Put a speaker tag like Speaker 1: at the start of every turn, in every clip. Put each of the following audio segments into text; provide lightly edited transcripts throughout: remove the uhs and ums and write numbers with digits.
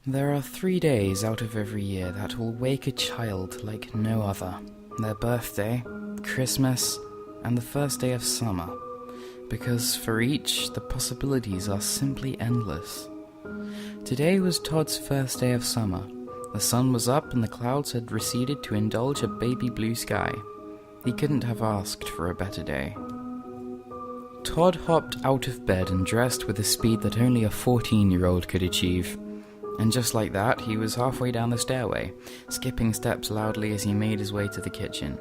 Speaker 1: There are 3 days out of every year that will wake a child like no other. Their birthday, Christmas, and the first day of summer. Because for each, the possibilities are simply endless. Today was Todd's first day of summer. The sun was up and the clouds had receded to indulge a baby blue sky. He couldn't have asked for a better day. Todd hopped out of bed and dressed with a speed that only a 14-year-old could achieve. And just like that, he was halfway down the stairway, skipping steps loudly as he made his way to the kitchen.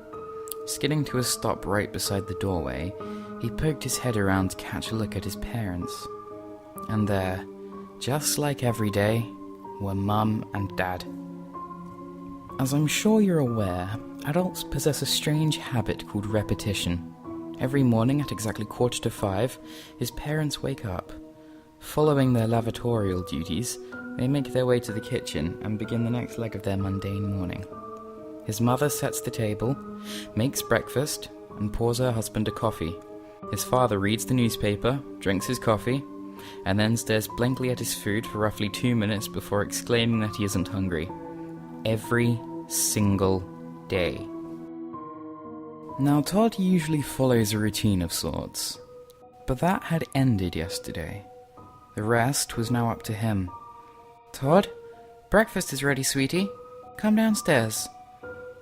Speaker 1: Skidding to a stop right beside the doorway, he poked his head around to catch a look at his parents. And there, just like every day, were Mum and Dad. As I'm sure you're aware, adults possess a strange habit called repetition. Every morning at exactly 4:45, his parents wake up. Following their lavatorial duties, they make their way to the kitchen and begin the next leg of their mundane morning. His mother sets the table, makes breakfast, and pours her husband a coffee. His father reads the newspaper, drinks his coffee, and then stares blankly at his food for roughly 2 minutes before exclaiming that he isn't hungry. Every single day. Now, Todd usually follows a routine of sorts, but that had ended yesterday. The rest was now up to him. "Todd, breakfast is ready, sweetie. Come downstairs."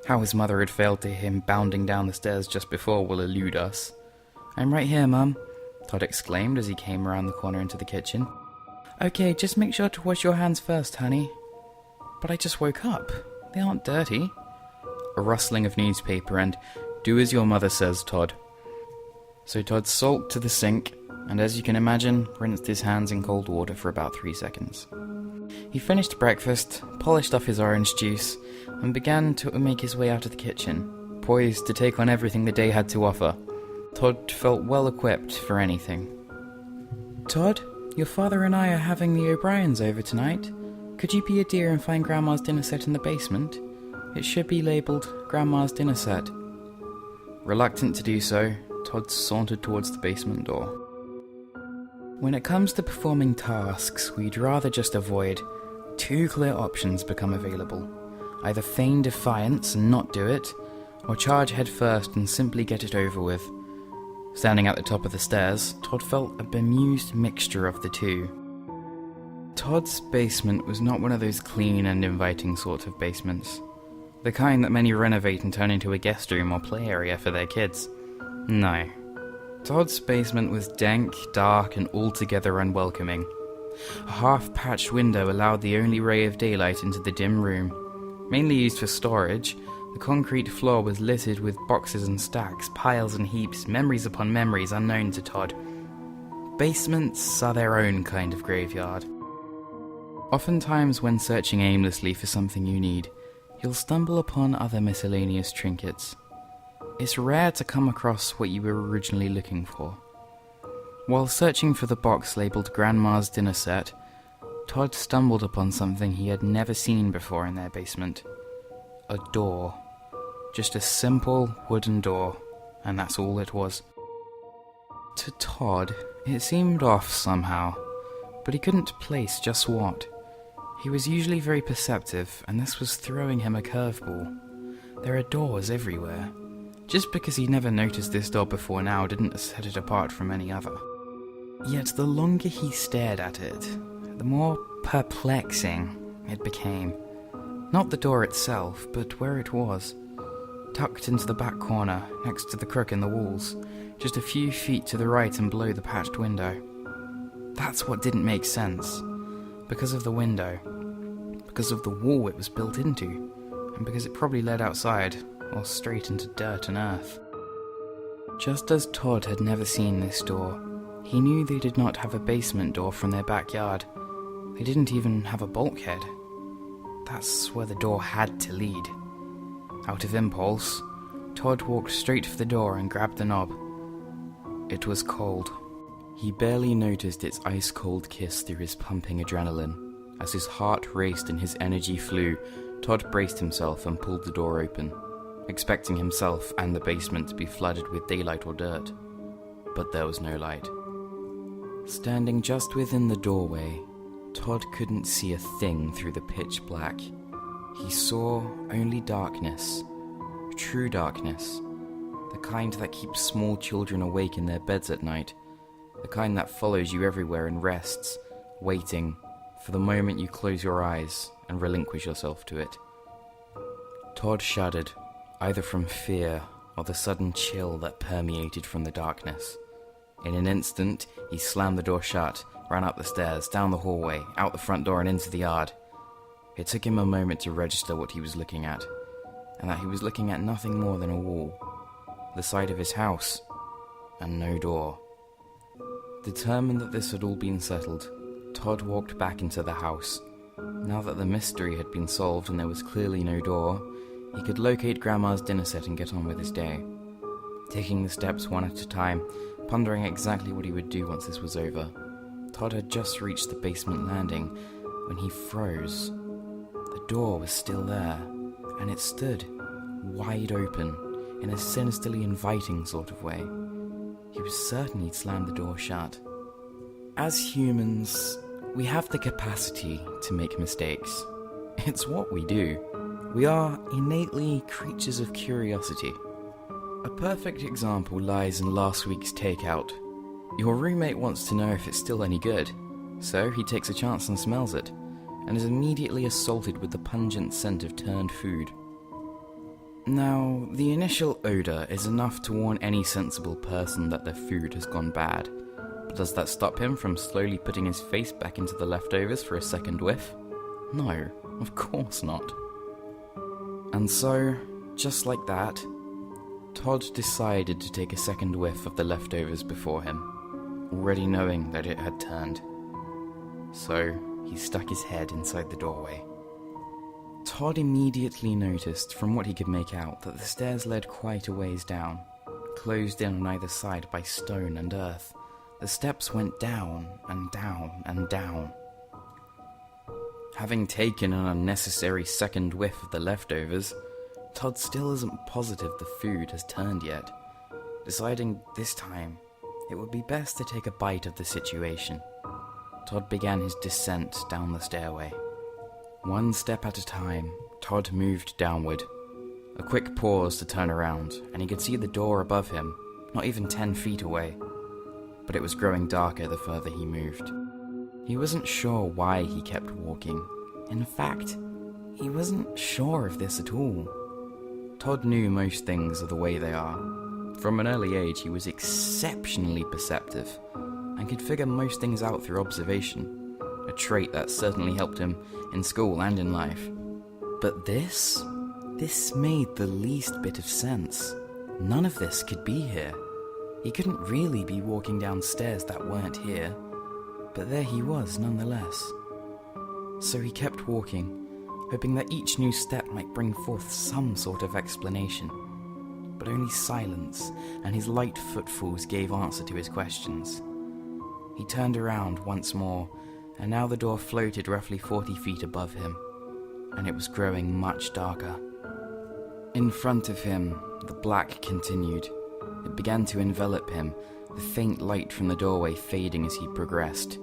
Speaker 1: How his mother had failed to hear him bounding down the stairs just before will elude us. "I'm right here, Mum," Todd exclaimed as he came around the corner into the kitchen. "Okay, just make sure to wash your hands first, honey." "But I just woke up. They aren't dirty." A rustling of newspaper and, "Do as your mother says, Todd." So Todd sulked to the sink, and as you can imagine, rinsed his hands in cold water for about 3 seconds. He finished breakfast, polished off his orange juice, and began to make his way out of the kitchen, poised to take on everything the day had to offer. Todd felt well equipped for anything. "Todd, your father and I are having the O'Briens over tonight. Could you be a dear and find Grandma's dinner set in the basement? It should be labelled Grandma's dinner set." Reluctant to do so, Todd sauntered towards the basement door. When it comes to performing tasks we'd rather just avoid, 2 clear options become available. Either feign defiance and not do it, or charge head first and simply get it over with. Standing at the top of the stairs, Todd felt a bemused mixture of the two. Todd's basement was not one of those clean and inviting sorts of basements. The kind that many renovate and turn into a guest room or play area for their kids. No. Todd's basement was dank, dark, and altogether unwelcoming. A half-patched window allowed the only ray of daylight into the dim room. Mainly used for storage, the concrete floor was littered with boxes and stacks, piles and heaps, memories upon memories unknown to Todd. Basements are their own kind of graveyard. Oftentimes when searching aimlessly for something you need, you'll stumble upon other miscellaneous trinkets. It's rare to come across what you were originally looking for. While searching for the box labelled Grandma's dinner set, Todd stumbled upon something he had never seen before in their basement. A door. Just a simple wooden door, and that's all it was. To Todd, it seemed off somehow, but he couldn't place just what. He was usually very perceptive, and this was throwing him a curveball. There are doors everywhere. Just because he'd never noticed this door before now didn't set it apart from any other. Yet the longer he stared at it, the more perplexing it became. Not the door itself, but where it was. Tucked into the back corner, next to the crook in the walls, just a few feet to the right and below the patched window. That's what didn't make sense. Because of the window. Because of the wall it was built into. And because it probably led outside, or straight into dirt and earth. Just as Todd had never seen this door, he knew they did not have a basement door from their backyard. They didn't even have a bulkhead. That's where the door had to lead. Out of impulse, Todd walked straight for the door and grabbed the knob. It was cold. He barely noticed its ice-cold kiss through his pumping adrenaline. As his heart raced and his energy flew, Todd braced himself and pulled the door open, expecting himself and the basement to be flooded with daylight or dirt. But there was no light. Standing just within the doorway Todd couldn't see a thing through the pitch black. He saw only darkness, true darkness, the kind that keeps small children awake in their beds at night, the kind that follows you everywhere and rests, waiting for the moment you close your eyes and relinquish yourself to it. Todd shuddered, either from fear or the sudden chill that permeated from the darkness. In an instant, he slammed the door shut, ran up the stairs, down the hallway, out the front door and into the yard. It took him a moment to register what he was looking at, and that he was looking at nothing more than a wall, the side of his house, and no door. Determined that this had all been settled, Todd walked back into the house. Now that the mystery had been solved and there was clearly no door, he could locate Grandma's dinner set and get on with his day. Taking the steps one at a time, pondering exactly what he would do once this was over, Todd had just reached the basement landing when he froze. The door was still there, and it stood wide open in a sinisterly inviting sort of way. He was certain he'd slammed the door shut. As humans, we have the capacity to make mistakes. It's what we do. We are innately creatures of curiosity. A perfect example lies in last week's takeout. Your roommate wants to know if it's still any good, so he takes a chance and smells it, and is immediately assaulted with the pungent scent of turned food. Now, the initial odour is enough to warn any sensible person that their food has gone bad, but does that stop him from slowly putting his face back into the leftovers for a second whiff? No, of course not. And so, just like that, Todd decided to take a second whiff of the leftovers before him, already knowing that it had turned. So, he stuck his head inside the doorway. Todd immediately noticed, from what he could make out, that the stairs led quite a ways down, closed in on either side by stone and earth. The steps went down and down and down. Having taken an unnecessary second whiff of the leftovers, Todd still isn't positive the food has turned yet, deciding this time it would be best to take a bite of the situation. Todd began his descent down the stairway. One step at a time, Todd moved downward. A quick pause to turn around, and he could see the door above him, not even 10 feet away. But it was growing darker the further he moved. He wasn't sure why he kept walking. In fact, he wasn't sure of this at all. Todd knew most things are the way they are. From an early age, he was exceptionally perceptive, and could figure most things out through observation, a trait that certainly helped him in school and in life. But this made the least bit of sense. None of this could be here. He couldn't really be walking down stairs that weren't here, but there he was nonetheless. So he kept walking, hoping that each new step might bring forth some sort of explanation. But only silence and his light footfalls gave answer to his questions. He turned around once more, and now the door floated roughly 40 feet above him, and it was growing much darker. In front of him, the black continued. It began to envelop him, the faint light from the doorway fading as he progressed.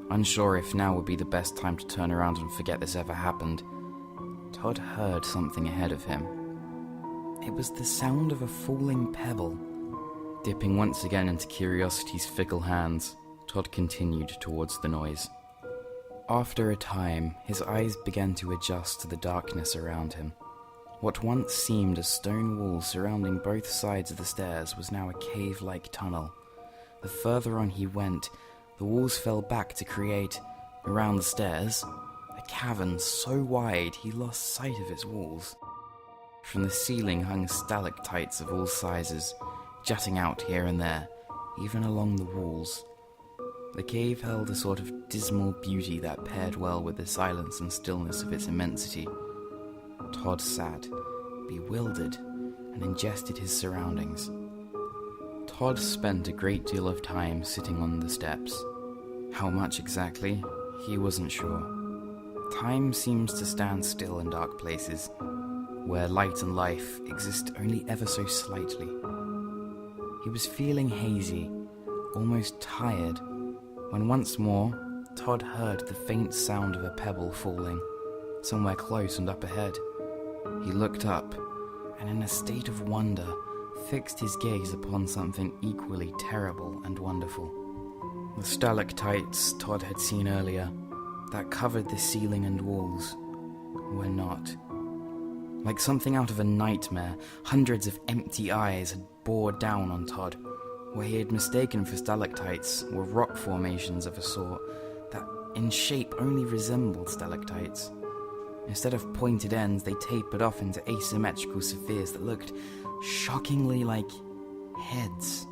Speaker 1: Unsure if now would be the best time to turn around and forget this ever happened, Todd heard something ahead of him. It was the sound of a falling pebble. Dipping once again into curiosity's fickle hands, Todd continued towards the noise. After a time, his eyes began to adjust to the darkness around him. What once seemed a stone wall surrounding both sides of the stairs was now a cave-like tunnel. The further on he went, the walls fell back to create, around the stairs, a cavern so wide he lost sight of its walls. From the ceiling hung stalactites of all sizes, jutting out here and there, even along the walls. The cave held a sort of dismal beauty that paired well with the silence and stillness of its immensity. Todd sat, bewildered, and ingested his surroundings. Todd spent a great deal of time sitting on the steps. How much exactly, he wasn't sure. Time seems to stand still in dark places, where light and life exist only ever so slightly. He was feeling hazy, almost tired, when once more Todd heard the faint sound of a pebble falling, somewhere close and up ahead. He looked up, and in a state of wonder, fixed his gaze upon something equally terrible and wonderful. The stalactites Todd had seen earlier, that covered the ceiling and walls, were not. Like something out of a nightmare, hundreds of empty eyes had bored down on Todd. Where he had mistaken for stalactites were rock formations of a sort that in shape only resembled stalactites. Instead of pointed ends, they tapered off into asymmetrical spheres that looked shockingly like heads.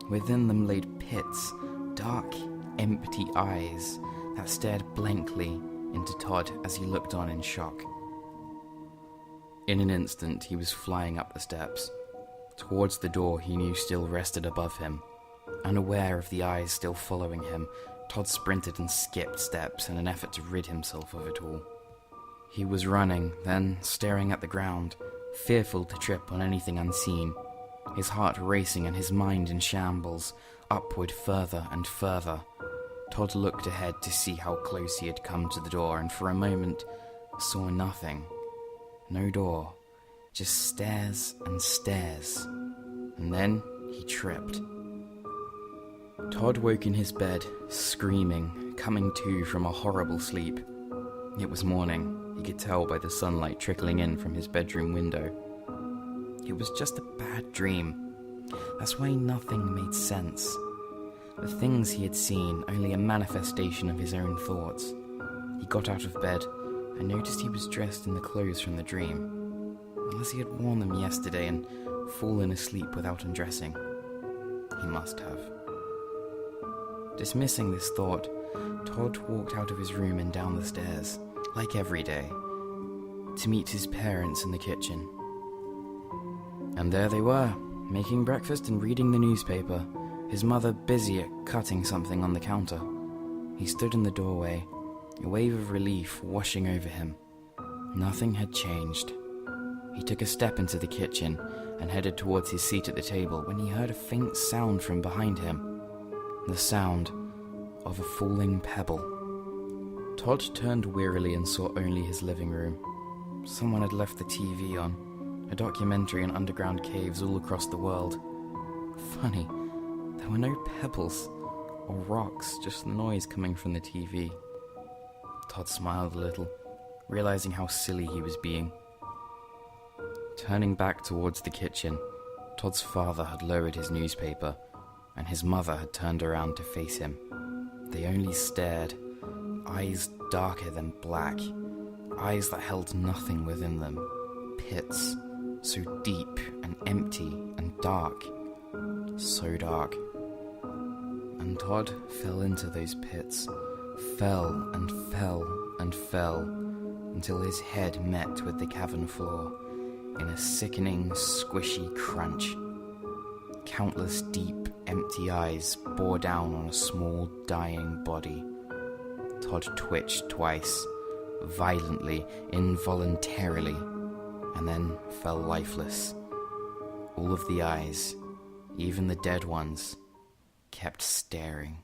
Speaker 1: Within them laid pits, dark, empty eyes that stared blankly into Todd as he looked on in shock. In an instant, he was flying up the steps. Towards the door he knew still rested above him. Unaware of the eyes still following him, Todd sprinted and skipped steps in an effort to rid himself of it all. He was running, then staring at the ground, fearful to trip on anything unseen, his heart racing and his mind in shambles, upward further and further. Todd looked ahead to see how close he had come to the door, and for a moment saw nothing. No door, just stairs and stairs. And then he tripped. Todd woke in his bed, screaming, coming to from a horrible sleep. It was morning, he could tell by the sunlight trickling in from his bedroom window. It was just a bad dream. That's why nothing made sense. The things he had seen, only a manifestation of his own thoughts. He got out of bed and noticed he was dressed in the clothes from the dream, unless he had worn them yesterday and fallen asleep without undressing. He must have. Dismissing this thought, Todd walked out of his room and down the stairs, like every day, to meet his parents in the kitchen. And there they were, making breakfast and reading the newspaper, his mother busy at cutting something on the counter. He stood in the doorway, a wave of relief washing over him. Nothing had changed. He took a step into the kitchen and headed towards his seat at the table when he heard a faint sound from behind him. The sound of a falling pebble. Todd turned wearily and saw only his living room. Someone had left the TV on, a documentary on underground caves all across the world. Funny, there were no pebbles or rocks, just noise coming from the TV. Todd smiled a little, realizing how silly he was being. Turning back towards the kitchen, Todd's father had lowered his newspaper, and his mother had turned around to face him. They only stared, eyes darker than black, eyes that held nothing within them, pits, so deep and empty and dark, so dark. And Todd fell into those pits, fell and fell and fell, until his head met with the cavern floor in a sickening, squishy crunch. Countless deep, empty eyes bore down on a small, dying body. Todd twitched twice, violently, involuntarily, and then fell lifeless. All of the eyes, even the dead ones, kept staring.